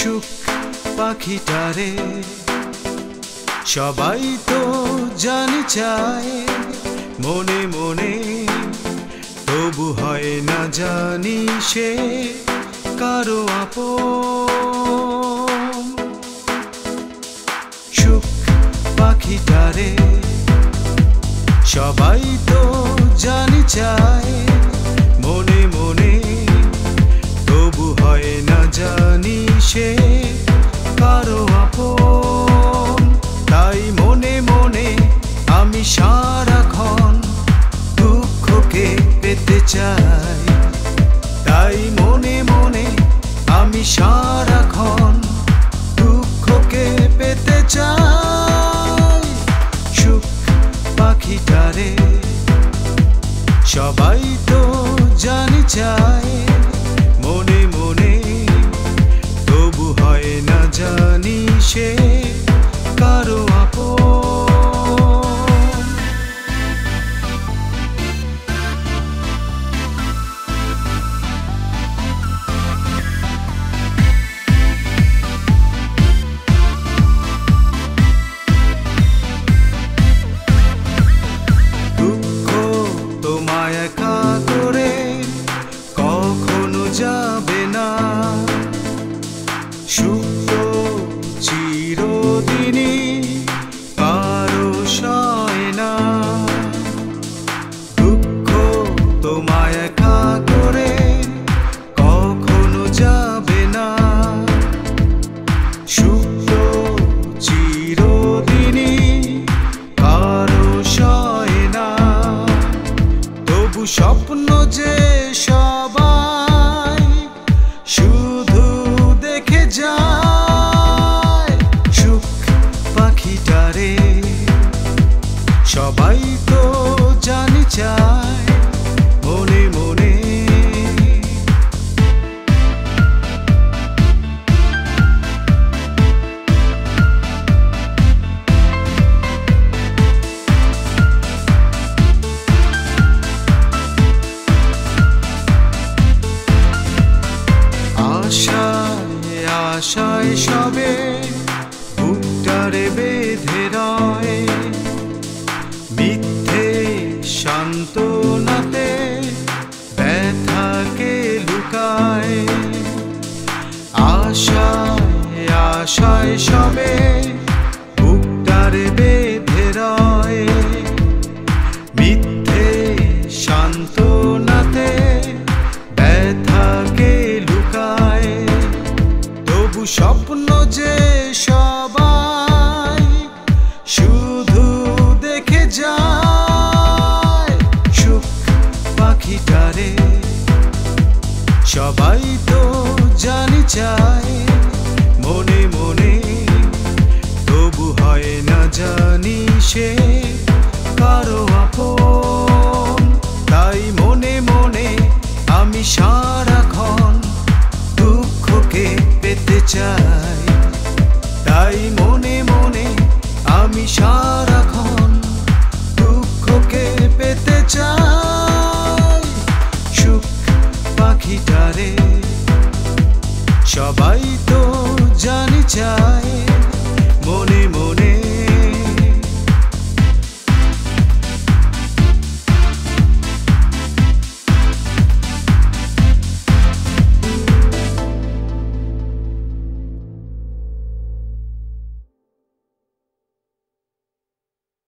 সুখ পাখিটারে সবাই তো জানি চায় মনে মনে, তবু হয় না জানি সে কারো আপন। সুখ পাখিটারে সবাই তো জানি চায় মনে মনে, তবু হয় না জানি সে কারো আপন। তাই মনে মনে আমি সারাক্ষণ দুঃখকে পেতে চাই, তাই মনে মনে আমি সারাক্ষণ দুঃখকে পেতে চাই। সুখ পাখিটারে সবাই তো জানি চায় মনে মনে, তবু হয় না জানি সে কারো আপন। দুঃখ তোমায় একা করে কখনো যাবে না, সুখ তো চিরদিনই কারো সয় না। দুঃখ তোমায় একা করে কখনো যাবে না, সুখ তো চিরদিনই কারো সয় না। তবু স্বপ্ন যে সবাই শুধু দেখে যায়, সুখ পাখিটারে সবাই তো জানি চায় মনে মনে। আশায় আশায় সবে বুকটারে বেঁধে রয়, মিথ্যে সান্ত্বনাতে ব্যথাকে লুকায়। আশায় আশায় সবে বুকটারে বেঁধে রয়, মিথ্যে সান্ত্বনাতে ব্যথাকে লুকায়। তবু স্বপ্ন যে সবাই শুধু দেখে যায়, সুখ পাখিটারে সবাই তো জানি চায় মনে মনে, তবু হয় না জানি সে কারো আপন। তাই মনে মনে আমি সারাক্ষণ দুঃখকে পেতে চাই, তাই মনে মনে আমি সারাক্ষণ দুঃখকে পেতে চাই। সুখ পাখিটারে সবাই তো জানি চায়